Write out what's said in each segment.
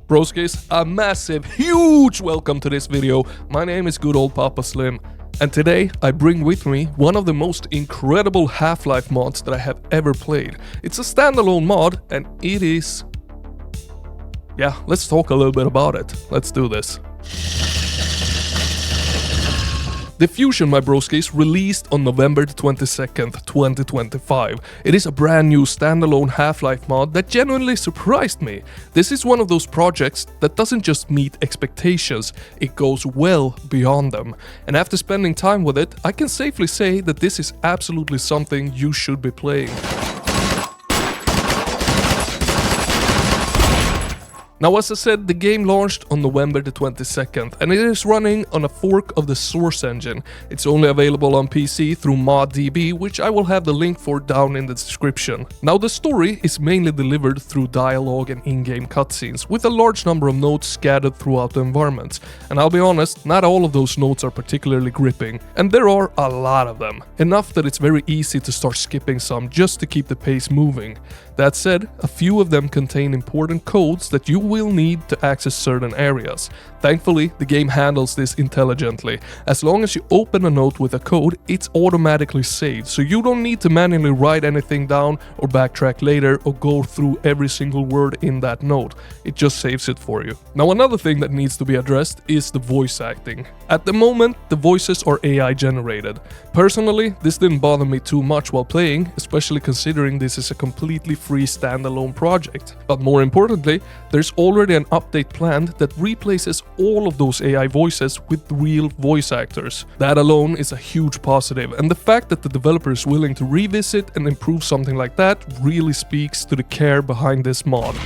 Broskis, a massive, huge welcome to this video. My name is good old Papa Slim, and today I bring with me one of the most incredible Half-Life mods that I have ever played. It's a standalone mod, and it is... yeah, let's talk a little bit about it. Let's do this. Diffusion, my broskis, released on November 22nd, 2025. It is a brand new standalone Half-Life mod that genuinely surprised me. This is one of those projects that doesn't just meet expectations, it goes well beyond them. And after spending time with it, I can safely say that this is absolutely something you should be playing. Now, as I said, the game launched on November the 22nd, and it is running on a fork of the Source engine. It's only available on PC through ModDB, which I will have the link for down in the description. Now, the story is mainly delivered through dialogue and in-game cutscenes, with a large number of notes scattered throughout the environment. And I'll be honest, not all of those notes are particularly gripping, and there are a lot of them. Enough that it's very easy to start skipping some just to keep the pace moving. That said, a few of them contain important codes that you will need to access certain areas. Thankfully, the game handles this intelligently. As long as you open a note with a code, it's automatically saved, so you don't need to manually write anything down or backtrack later or go through every single word in that note. It just saves it for you. Now, another thing that needs to be addressed is the voice acting. At the moment, the voices are AI generated. Personally, this didn't bother me too much while playing, especially considering this is a completely free standalone project. But more importantly, there's already an update planned that replaces all of those AI voices with real voice actors. That alone is a huge positive, and the fact that the developer is willing to revisit and improve something like that really speaks to the care behind this mod.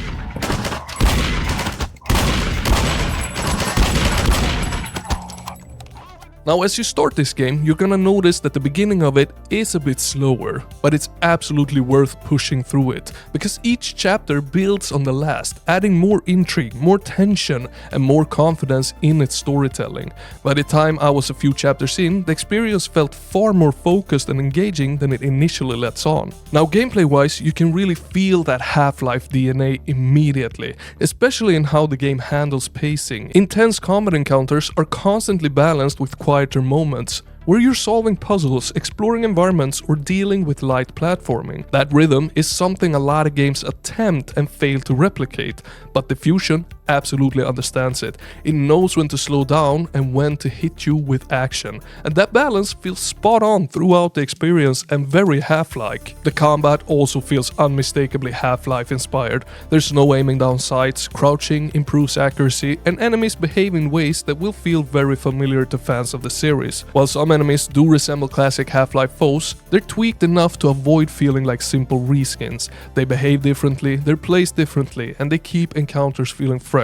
Now, as you start this game, you're gonna notice that the beginning of it is a bit slower, but it's absolutely worth pushing through it, because each chapter builds on the last, adding more intrigue, more tension, and more confidence in its storytelling. By the time I was a few chapters in, the experience felt far more focused and engaging than it initially lets on. Now, gameplay-wise, you can really feel that Half-Life DNA immediately, especially in how the game handles pacing. Intense combat encounters are constantly balanced with quieter moments, where you're solving puzzles, exploring environments, or dealing with light platforming. That rhythm is something a lot of games attempt and fail to replicate, but Diffusion absolutely understands it. It knows when to slow down and when to hit you with action, and that balance feels spot on throughout the experience and very Half-like. The combat also feels unmistakably Half-Life inspired. There's no aiming down sights, crouching improves accuracy, and enemies behave in ways that will feel very familiar to fans of the series. While some enemies do resemble classic Half-Life foes, they're tweaked enough to avoid feeling like simple reskins. They behave differently, they're placed differently, and they keep encounters feeling fresh.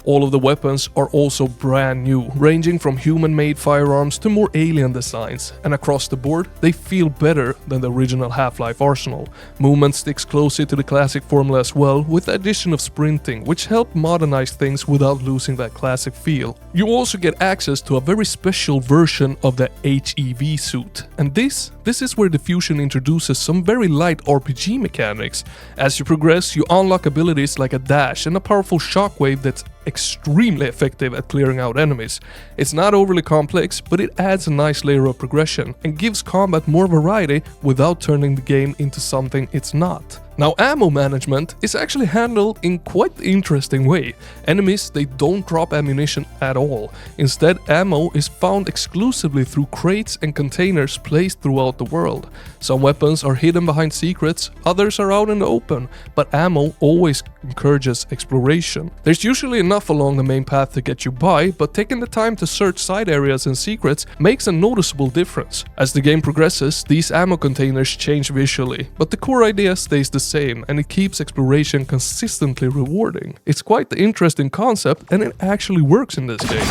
All of the weapons are also brand new, ranging from human-made firearms to more alien designs, and across the board, they feel better than the original Half-Life arsenal. Movement sticks closely to the classic formula as well, with the addition of sprinting, which help modernize things without losing that classic feel. You also get access to a very special version of the HEV suit, and this is where Diffusion introduces some very light RPG mechanics. As you progress, you unlock abilities like a dash and a powerful shockwave that's extremely effective at clearing out enemies. It's not overly complex, but it adds a nice layer of progression and gives combat more variety without turning the game into something it's not. Now, ammo management is actually handled in quite the interesting way. Enemies, they don't drop ammunition at all. Instead, ammo is found exclusively through crates and containers placed throughout the world. Some weapons are hidden behind secrets, others are out in the open, but ammo always encourages exploration. There's usually enough along the main path to get you by, but taking the time to search side areas and secrets makes a noticeable difference. As the game progresses, these ammo containers change visually, but the core idea stays the same, and it keeps exploration consistently rewarding. It's quite the interesting concept, and it actually works in this game.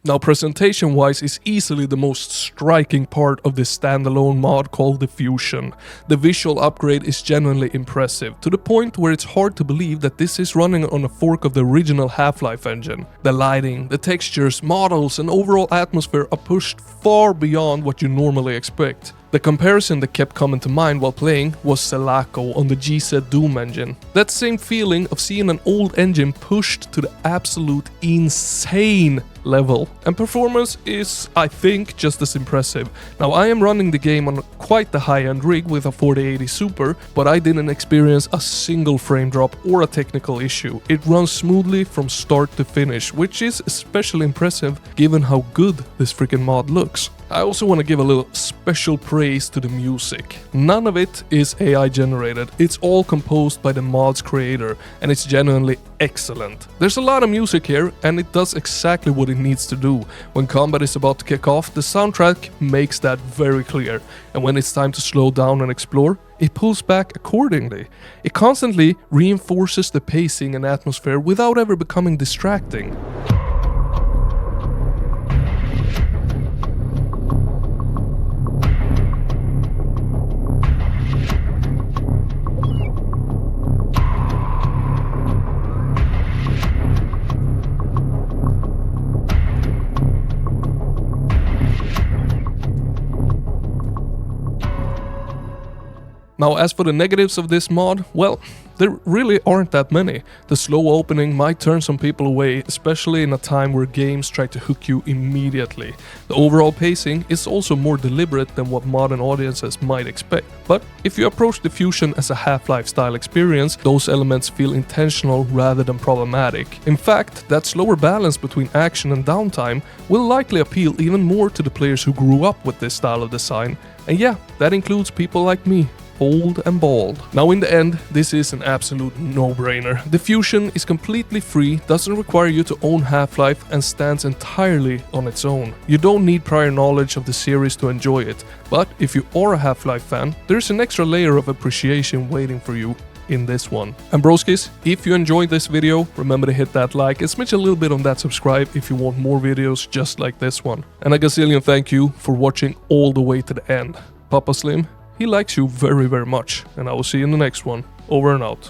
Now, presentation-wise is easily the most striking part of this standalone mod called Diffusion. The visual upgrade is genuinely impressive, to the point where it's hard to believe that this is running on a fork of the original Half-Life engine. The lighting, the textures, models, and overall atmosphere are pushed far beyond what you normally expect. The comparison that kept coming to mind while playing was Selaco on the GZ Doom engine. That same feeling of seeing an old engine pushed to the absolute insane level. And performance is, I think, just as impressive. Now, I am running the game on quite the high-end rig with a 4080 Super, but I didn't experience a single frame drop or a technical issue. It runs smoothly from start to finish, which is especially impressive given how good this freaking mod looks. I also want to give a little special praise to the music. None of it is AI generated, it's all composed by the mod's creator, and it's genuinely excellent. There's a lot of music here, and it does exactly what it needs to do. When combat is about to kick off, the soundtrack makes that very clear, and when it's time to slow down and explore, it pulls back accordingly. It constantly reinforces the pacing and atmosphere without ever becoming distracting. Now, as for the negatives of this mod, well, there really aren't that many. The slow opening might turn some people away, especially in a time where games try to hook you immediately. The overall pacing is also more deliberate than what modern audiences might expect. But if you approach Diffusion as a Half-Life style experience, those elements feel intentional rather than problematic. In fact, that slower balance between action and downtime will likely appeal even more to the players who grew up with this style of design. And yeah, that includes people like me. Old and bald. Now, in the end, this is an absolute no-brainer. Diffusion is completely free, doesn't require you to own Half-Life, and stands entirely on its own. You don't need prior knowledge of the series to enjoy it, but if you are a Half-Life fan, there's an extra layer of appreciation waiting for you in this one. And broskis, if you enjoyed this video, remember to hit that like and smidge a little bit on that subscribe if you want more videos just like this one. And a gazillion thank you for watching all the way to the end. Papa Slim, he likes you very, very much, and I will see you in the next one. Over and out.